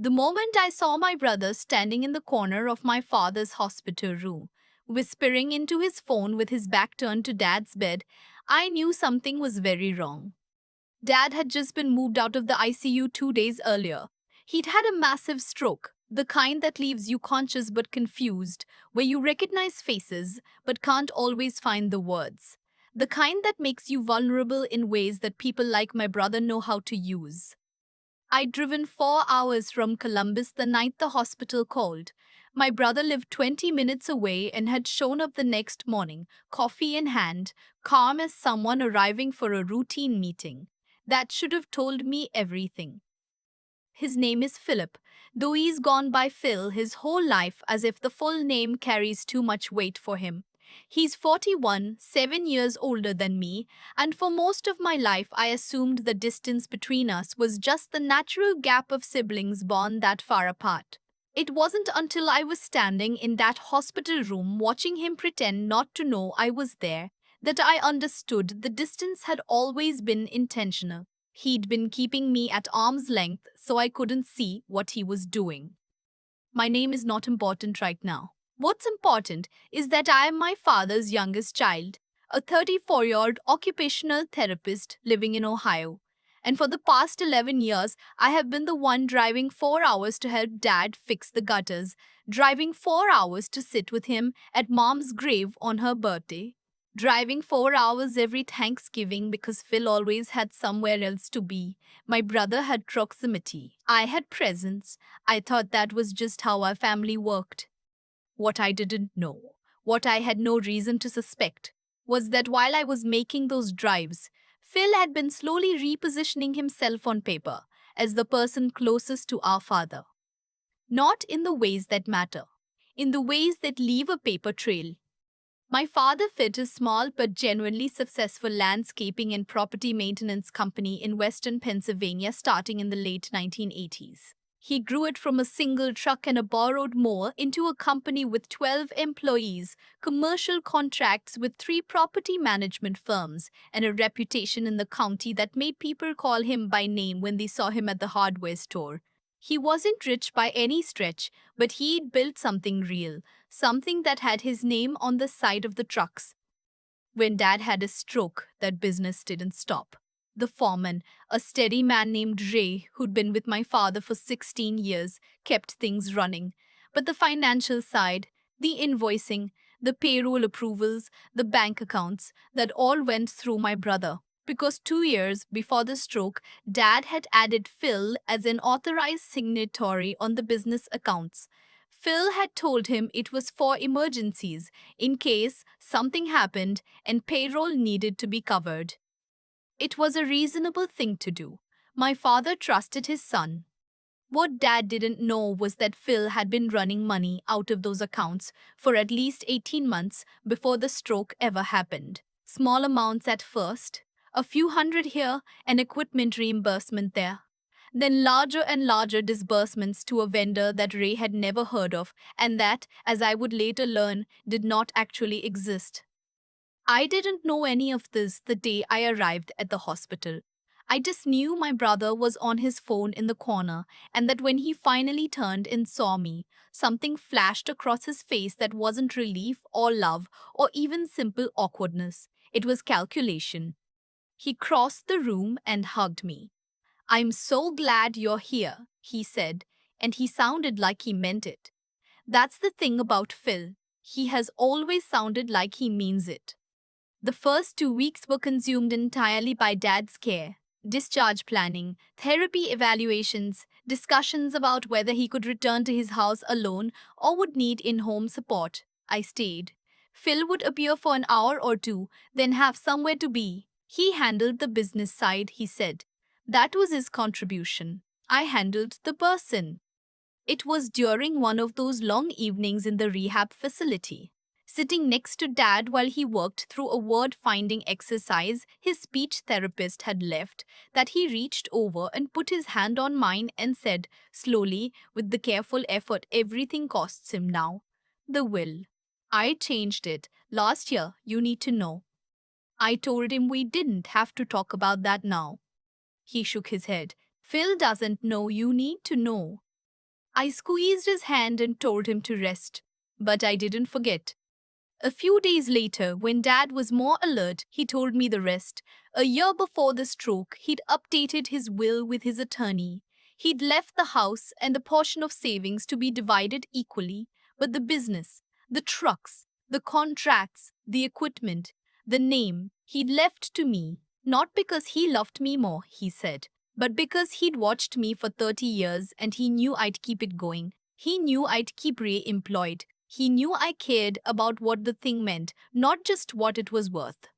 The moment I saw my brother standing in the corner of my father's hospital room, whispering into his phone with his back turned to Dad's bed, I knew something was very wrong. Dad had just been moved out of the ICU 2 days earlier. He'd had a massive stroke, the kind that leaves you conscious but confused, where you recognize faces but can't always find the words. The kind that makes you vulnerable in ways that people like my brother know how to use. I'd driven 4 hours from Columbus the night the hospital called. My brother lived 20 minutes away and had shown up the next morning, coffee in hand, calm as someone arriving for a routine meeting. That should have told me everything. His name is Philip, though he's gone by Phil his whole life as if the full name carries too much weight for him. He's 41, 7 years older than me, and for most of my life I assumed the distance between us was just the natural gap of siblings born that far apart. It wasn't until I was standing in that hospital room watching him pretend not to know I was there that I understood the distance had always been intentional. He'd been keeping me at arm's length so I couldn't see what he was doing. My name is not important right now. What's important is that I am my father's youngest child, a 34-year-old occupational therapist living in Ohio. And for the past 11 years, I have been the one driving 4 hours to help Dad fix the gutters, driving 4 hours to sit with him at Mom's grave on her birthday, driving 4 hours every Thanksgiving because Phil always had somewhere else to be. My brother had proximity. I had presence. I thought that was just how our family worked. What I didn't know, what I had no reason to suspect, was that while I was making those drives, Phil had been slowly repositioning himself on paper as the person closest to our father. Not in the ways that matter, in the ways that leave a paper trail. My father fit a small but genuinely successful landscaping and property maintenance company in western Pennsylvania starting in the late 1980s. He grew it from a single truck and a borrowed mower into a company with 12 employees, commercial contracts with 3 property management firms, and a reputation in the county that made people call him by name when they saw him at the hardware store. He wasn't rich by any stretch, but he'd built something real, something that had his name on the side of the trucks. When Dad had a stroke, that business didn't stop. The foreman, a steady man named Ray, who'd been with my father for 16 years, kept things running. But the financial side, the invoicing, the payroll approvals, the bank accounts, that all went through my brother. Because 2 years before the stroke, Dad had added Phil as an authorized signatory on the business accounts. Phil had told him it was for emergencies, in case something happened and payroll needed to be covered. It was a reasonable thing to do. My father trusted his son. What Dad didn't know was that Phil had been running money out of those accounts for at least 18 months before the stroke ever happened. Small amounts at first, a few hundred here, and equipment reimbursement there. Then larger and larger disbursements to a vendor that Ray had never heard of, and that, as I would later learn, did not actually exist. I didn't know any of this the day I arrived at the hospital. I just knew my brother was on his phone in the corner, and that when he finally turned and saw me, something flashed across his face that wasn't relief or love or even simple awkwardness. It was calculation. He crossed the room and hugged me. "I'm so glad you're here," he said, and he sounded like he meant it. That's the thing about Phil. He has always sounded like he means it. The first 2 weeks were consumed entirely by Dad's care. Discharge planning, therapy evaluations, discussions about whether he could return to his house alone or would need in-home support. I stayed. Phil would appear for an hour or two, then have somewhere to be. He handled the business side, he said. That was his contribution. I handled the person. It was during one of those long evenings in the rehab facility, sitting next to Dad while he worked through a word-finding exercise his speech therapist had left, that he reached over and put his hand on mine and said, slowly, with the careful effort everything costs him now, "The will. I changed it last year, you need to know." I told him we didn't have to talk about that now. He shook his head. "Phil doesn't know, you need to know." I squeezed his hand and told him to rest. But I didn't forget. A few days later, when Dad was more alert, he told me the rest. A year before the stroke, he'd updated his will with his attorney. He'd left the house and a portion of savings to be divided equally, but the business, the trucks, the contracts, the equipment, the name, he'd left to me. Not because he loved me more, he said, but because he'd watched me for 30 years and he knew I'd keep it going. He knew I'd keep Ray employed. He knew I cared about what the thing meant, not just what it was worth.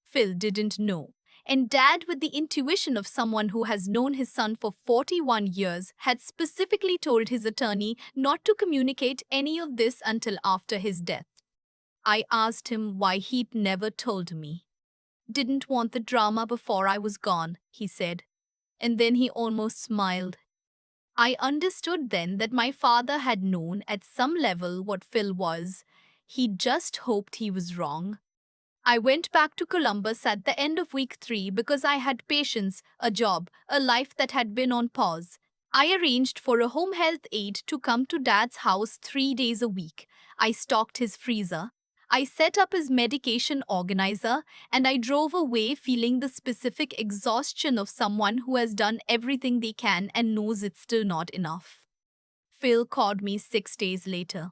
Phil didn't know. And Dad, with the intuition of someone who has known his son for 41 years, had specifically told his attorney not to communicate any of this until after his death. I asked him why he'd never told me. Didn't want the drama before I was gone, he said. And then he almost smiled. I understood then that my father had known at some level what Phil was. He just hoped he was wrong. I went back to Columbus at the end of week 3 because I had patience, a job, a life that had been on pause. I arranged for a home health aide to come to Dad's house 3 days a week. I stocked his freezer. I set up his medication organizer, and I drove away feeling the specific exhaustion of someone who has done everything they can and knows it's still not enough. Phil called me 6 days later.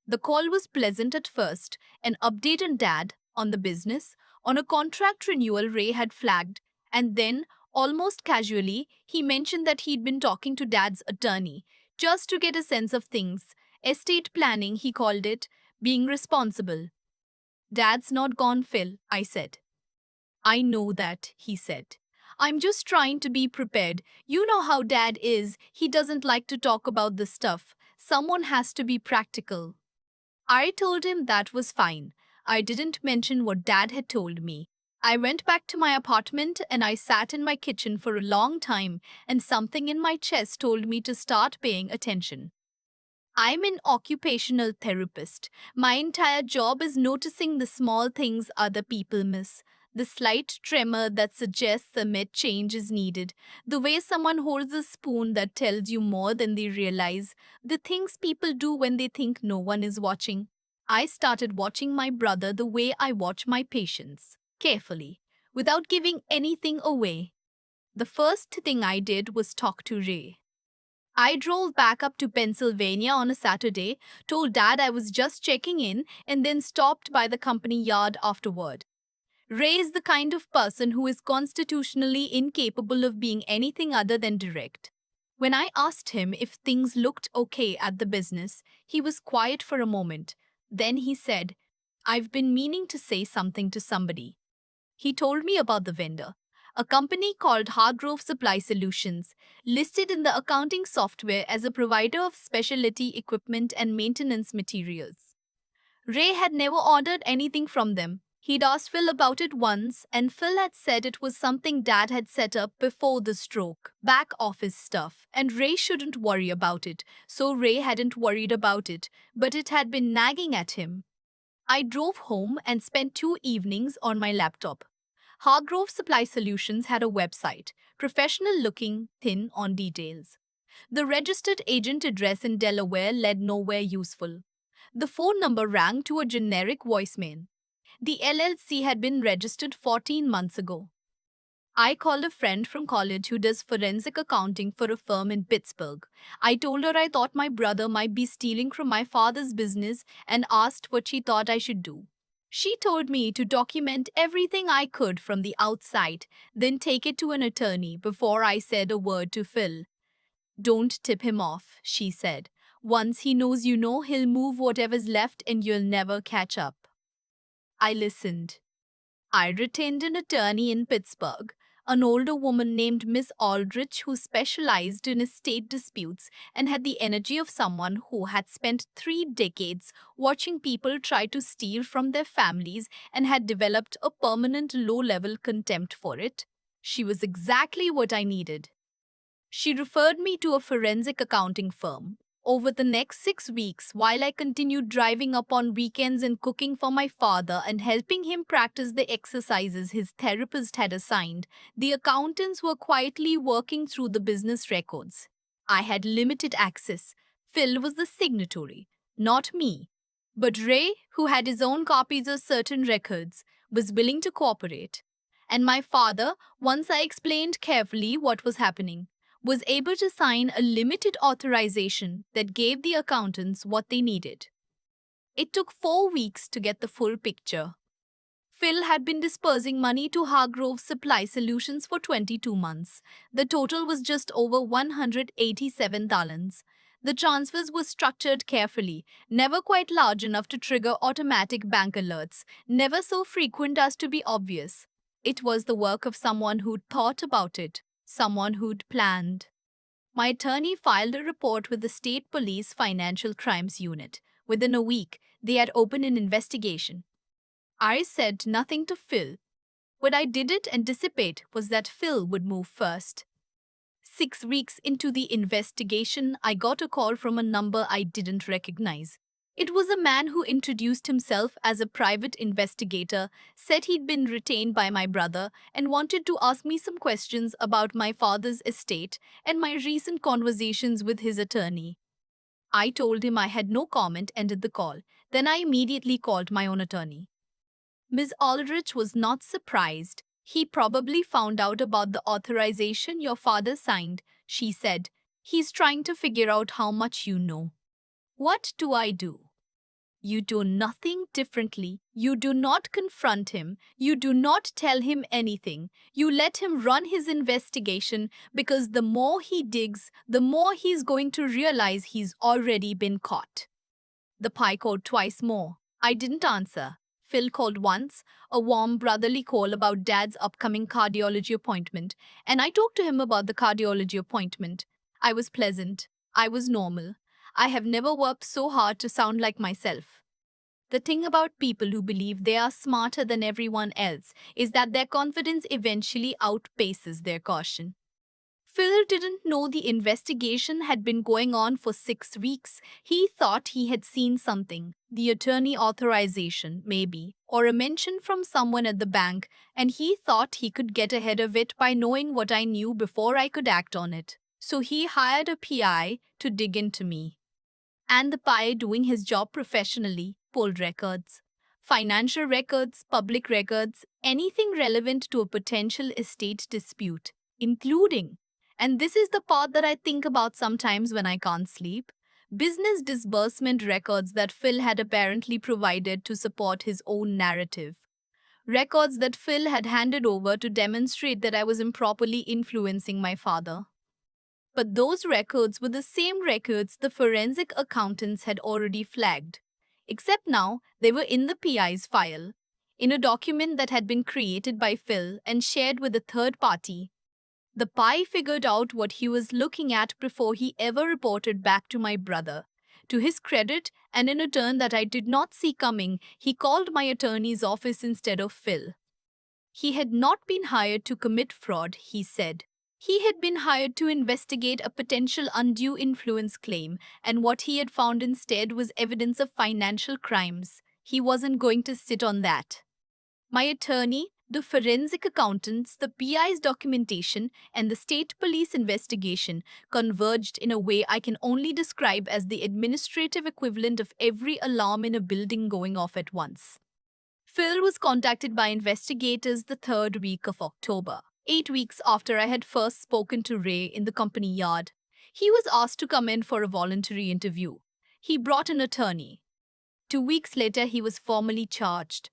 The call was pleasant at first, an update on Dad, on the business, on a contract renewal Ray had flagged, and then, almost casually, he mentioned that he'd been talking to Dad's attorney, just to get a sense of things. Estate planning, he called it, being responsible. Dad's not gone, Phil, I said. I know that, he said. I'm just trying to be prepared. You know how Dad is, he doesn't like to talk about this stuff. Someone has to be practical. I told him that was fine. I didn't mention what Dad had told me. I went back to my apartment and I sat in my kitchen for a long time, and something in my chest told me to start paying attention. I'm an occupational therapist. My entire job is noticing the small things other people miss. The slight tremor that suggests a mid change is needed. The way someone holds a spoon that tells you more than they realize. The things people do when they think no one is watching. I started watching my brother the way I watch my patients, carefully, without giving anything away. The first thing I did was talk to Ray. I drove back up to Pennsylvania on a Saturday, told Dad I was just checking in, and then stopped by the company yard afterward. Ray is the kind of person who is constitutionally incapable of being anything other than direct. When I asked him if things looked okay at the business, he was quiet for a moment. Then he said, I've been meaning to say something to somebody. He told me about the vendor, a company called Hargrove Supply Solutions, listed in the accounting software as a provider of specialty equipment and maintenance materials. Ray had never ordered anything from them. He'd asked Phil about it once, and Phil had said it was something Dad had set up before the stroke, back office stuff, and Ray shouldn't worry about it, so Ray hadn't worried about it, but it had been nagging at him. I drove home and spent 2 evenings on my laptop. Hargrove Supply Solutions had a website, professional looking, thin on details. The registered agent address in Delaware led nowhere useful. The phone number rang to a generic voicemail. The LLC had been registered 14 months ago. I called a friend from college who does forensic accounting for a firm in Pittsburgh. I told her I thought my brother might be stealing from my father's business and asked what she thought I should do. She told me to document everything I could from the outside, then take it to an attorney before I said a word to Phil. Don't tip him off, she said. Once he knows you know, he'll move whatever's left and you'll never catch up. I listened. I retained an attorney in Pittsburgh, an older woman named Miss Aldrich who specialized in estate disputes and had the energy of someone who had spent 3 decades watching people try to steal from their families and had developed a permanent low-level contempt for it. She was exactly what I needed. She referred me to a forensic accounting firm. Over the next 6 weeks, while I continued driving up on weekends and cooking for my father and helping him practice the exercises his therapist had assigned, the accountants were quietly working through the business records. I had limited access. Phil was the signatory, not me. But Ray, who had his own copies of certain records, was willing to cooperate. And my father, once I explained carefully what was happening, was able to sign a limited authorization that gave the accountants what they needed. It took 4 weeks to get the full picture. Phil had been dispersing money to Hargrove Supply Solutions for 22 months. The total was just over $187. The transfers were structured carefully, never quite large enough to trigger automatic bank alerts, never so frequent as to be obvious. It was the work of someone who'd thought about it, someone who'd planned. My attorney filed a report with the State Police Financial Crimes Unit. Within a week, they had opened an investigation. I said nothing to Phil. What I didn't anticipate was that Phil would move first. 6 weeks into the investigation, I got a call from a number I didn't recognize. It was a man who introduced himself as a private investigator, said he'd been retained by my brother, and wanted to ask me some questions about my father's estate and my recent conversations with his attorney. I told him I had no comment and ended the call. Then I immediately called my own attorney. Ms. Aldrich was not surprised. He probably found out about the authorization your father signed, she said. He's trying to figure out how much you know. What do I do? You do nothing differently. You do not confront him. You do not tell him anything. You let him run his investigation because the more he digs, the more he's going to realize he's already been caught. The pie called twice more. I didn't answer. Phil called once, a warm brotherly call about Dad's upcoming cardiology appointment, and I talked to him about the cardiology appointment. I was pleasant. I was normal. I have never worked so hard to sound like myself. The thing about people who believe they are smarter than everyone else is that their confidence eventually outpaces their caution. Phil didn't know the investigation had been going on for 6 weeks. He thought he had seen something, the attorney authorization, maybe, or a mention from someone at the bank, and he thought he could get ahead of it by knowing what I knew before I could act on it. So he hired a PI to dig into me. And the PI, doing his job professionally, pulled records. Financial records, public records, anything relevant to a potential estate dispute, including, and this is the part that I think about sometimes when I can't sleep, business disbursement records that Phil had apparently provided to support his own narrative. Records that Phil had handed over to demonstrate that I was improperly influencing my father. But those records were the same records the forensic accountants had already flagged. Except now, they were in the PI's file, in a document that had been created by Phil and shared with a third party. The PI figured out what he was looking at before he ever reported back to my brother. To his credit, and in a turn that I did not see coming, he called my attorney's office instead of Phil. He had not been hired to commit fraud, he said. He had been hired to investigate a potential undue influence claim, and what he had found instead was evidence of financial crimes. He wasn't going to sit on that. My attorney, the forensic accountants, the PI's documentation, and the state police investigation converged in a way I can only describe as the administrative equivalent of every alarm in a building going off at once. Phil was contacted by investigators the third week of October, 8 weeks after I had first spoken to Ray in the company yard. He was asked to come in for a voluntary interview. He brought an attorney. 2 weeks later, he was formally charged.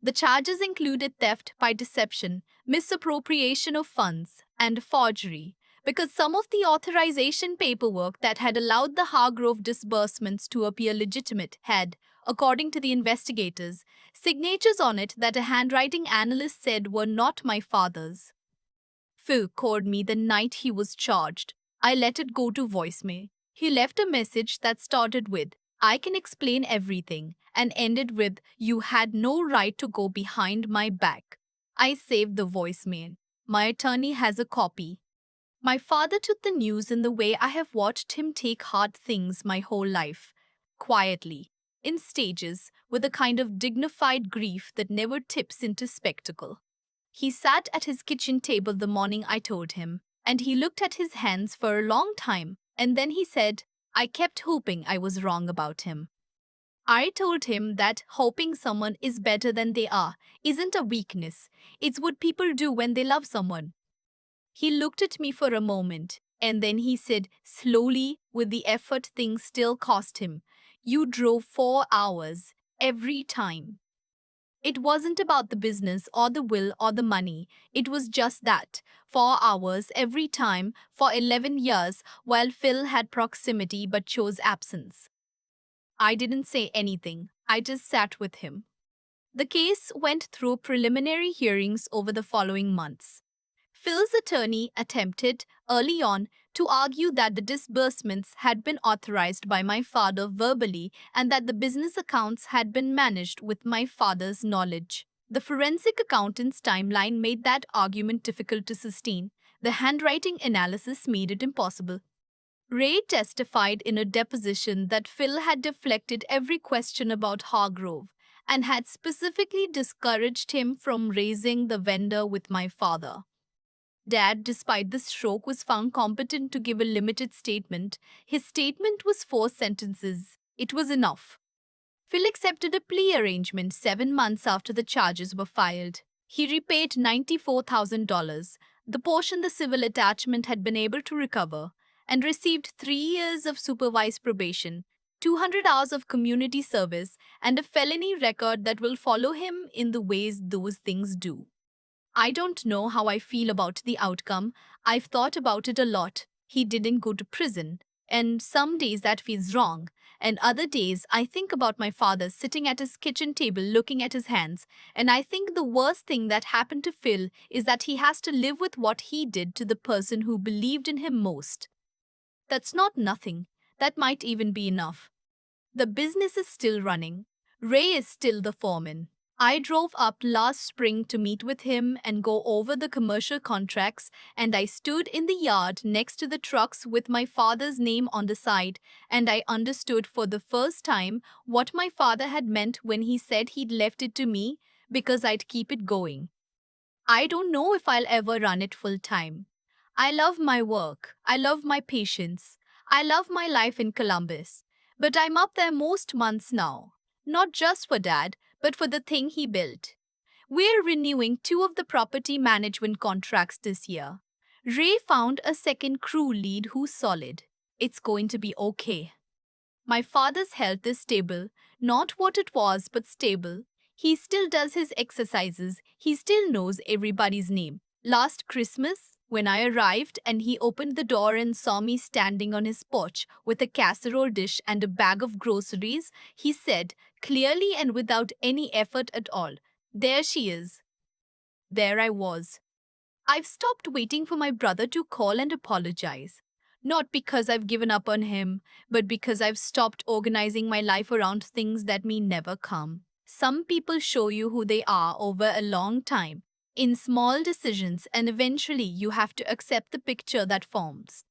The charges included theft by deception, misappropriation of funds, and forgery, because some of the authorization paperwork that had allowed the Hargrove disbursements to appear legitimate had, according to the investigators, signatures on it that a handwriting analyst said were not my father's. Phil called me the night he was charged. I let it go to voicemail. He left a message that started with, "I can explain everything," and ended with, "You had no right to go behind my back." I saved the voicemail. My attorney has a copy. My father took the news in the way I have watched him take hard things my whole life. Quietly, in stages, with a kind of dignified grief that never tips into spectacle. He sat at his kitchen table the morning I told him, and he looked at his hands for a long time, And then he said, I kept hoping I was wrong about him. I told him that hoping someone is better than they are isn't a weakness. It's what people do when they love someone. He looked at me for a moment, and then he said slowly, with the effort things still cost him, You drove 4 hours every time. It wasn't about the business or the will or the money. It was just that. 4 hours every time for 11 years while Phil had proximity but chose absence. I didn't say anything. I just sat with him. The case went through preliminary hearings over the following months. Phil's attorney attempted, early on, to argue that the disbursements had been authorized by my father verbally and that the business accounts had been managed with my father's knowledge. The forensic accountant's timeline made that argument difficult to sustain. The handwriting analysis made it impossible. Ray testified in a deposition that Phil had deflected every question about Hargrove and had specifically discouraged him from raising the vendor with my father. Dad, despite the stroke, was found competent to give a limited statement. His statement was 4 sentences. It was enough. Phil accepted a plea arrangement 7 months after the charges were filed. He repaid $94,000, the portion the civil attachment had been able to recover, and received 3 years of supervised probation, 200 hours of community service, and a felony record that will follow him in the ways those things do. I don't know how I feel about the outcome. I've thought about it a lot. He didn't go to prison. And some days that feels wrong. And other days I think about my father sitting at his kitchen table looking at his hands. And I think the worst thing that happened to Phil is that he has to live with what he did to the person who believed in him most. That's not nothing. That might even be enough. The business is still running. Ray is still the foreman. I drove up last spring to meet with him and go over the commercial contracts, and I stood in the yard next to the trucks with my father's name on the side, and I understood for the first time what my father had meant when he said he'd left it to me because I'd keep it going. I don't know if I'll ever run it full time. I love my work. I love my patients. I love my life in Columbus. But I'm up there most months now. Not just for Dad, but for the thing he built. We're renewing 2 of the property management contracts this year. Ray found a second crew lead who's solid. It's going to be okay. My father's health is stable, not what it was, but stable. He still does his exercises, he still knows everybody's name. Last Christmas, when I arrived and he opened the door and saw me standing on his porch with a casserole dish and a bag of groceries, he said, clearly and without any effort at all, There she is. There I was. I've stopped waiting for my brother to call and apologize. Not because I've given up on him, but because I've stopped organizing my life around things that may never come. Some people show you who they are over a long time, in small decisions, and eventually you have to accept the picture that forms.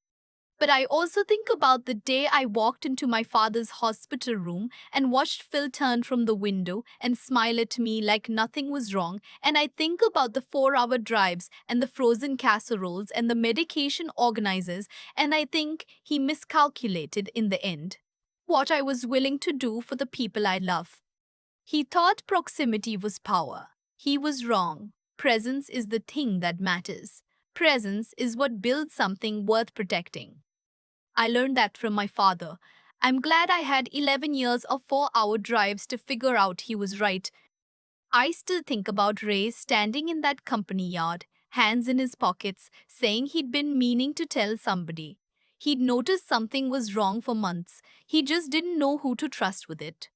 But I also think about the day I walked into my father's hospital room and watched Phil turn from the window and smile at me like nothing was wrong. And I think about the 4 hour drives and the frozen casseroles and the medication organizers. And I think he miscalculated in the end what I was willing to do for the people I love. He thought proximity was power. He was wrong. Presence is the thing that matters. Presence is what builds something worth protecting. I learned that from my father. I'm glad I had 11 years of 4 hour drives to figure out he was right. I still think about Ray standing in that company yard, hands in his pockets, saying he'd been meaning to tell somebody. He'd noticed something was wrong for months. He just didn't know who to trust with it.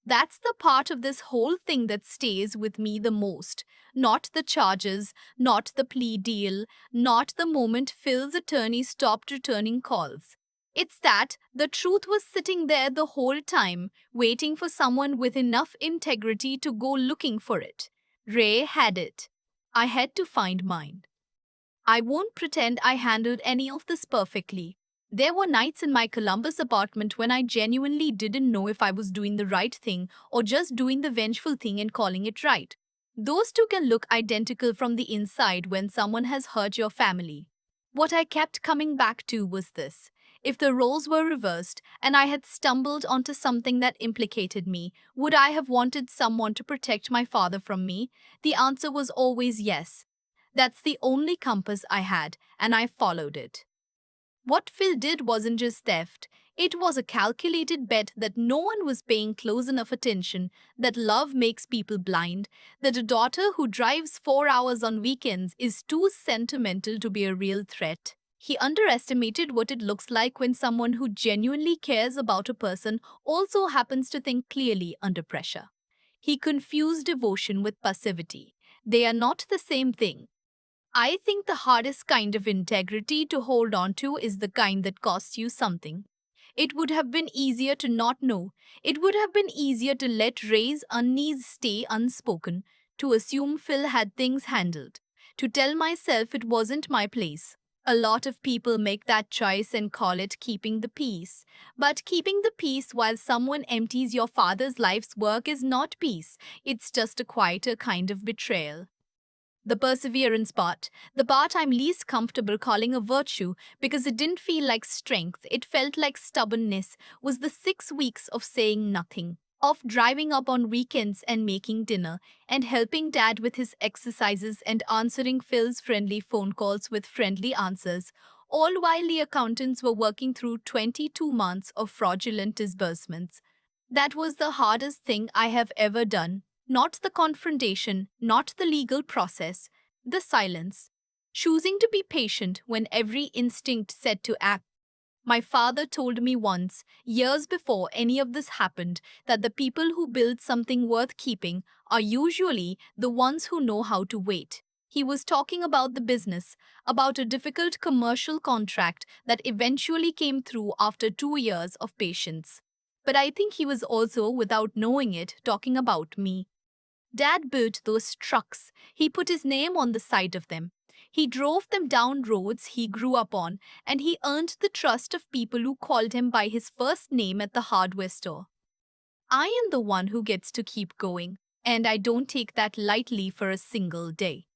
That's the part of this whole thing that stays with me the most. Not the charges, not the plea deal, not the moment Phil's attorney stopped returning calls. It's that the truth was sitting there the whole time, waiting for someone with enough integrity to go looking for it. Ray had it. I had to find mine. I won't pretend I handled any of this perfectly. There were nights in my Columbus apartment when I genuinely didn't know if I was doing the right thing or just doing the vengeful thing and calling it right. Those two can look identical from the inside when someone has hurt your family. What I kept coming back to was this. If the roles were reversed and I had stumbled onto something that implicated me, would I have wanted someone to protect my father from me? The answer was always yes. That's the only compass I had, and I followed it. What Phil did wasn't just theft, it was a calculated bet that no one was paying close enough attention, that love makes people blind, that a daughter who drives 4 hours on weekends is too sentimental to be a real threat. He underestimated what it looks like when someone who genuinely cares about a person also happens to think clearly under pressure. He confused devotion with passivity. They are not the same thing. I think the hardest kind of integrity to hold on to is the kind that costs you something. It would have been easier to not know. It would have been easier to let Ray's unease stay unspoken, to assume Phil had things handled, to tell myself it wasn't my place. A lot of people make that choice and call it keeping the peace. But keeping the peace while someone empties your father's life's work is not peace, it's just a quieter kind of betrayal. The perseverance part, the part I'm least comfortable calling a virtue because it didn't feel like strength, it felt like stubbornness, was the 6 weeks of saying nothing, of driving up on weekends and making dinner, and helping dad with his exercises and answering Phil's friendly phone calls with friendly answers, all while the accountants were working through 22 months of fraudulent disbursements. That was the hardest thing I have ever done. Not the confrontation, not the legal process, the silence. Choosing to be patient when every instinct said to act. My father told me once, years before any of this happened, that the people who build something worth keeping are usually the ones who know how to wait. He was talking about the business, about a difficult commercial contract that eventually came through after 2 years of patience. But I think he was also, without knowing it, talking about me. Dad built those trucks. He put his name on the side of them. He drove them down roads he grew up on, and he earned the trust of people who called him by his first name at the hardware store. I am the one who gets to keep going, and I don't take that lightly for a single day.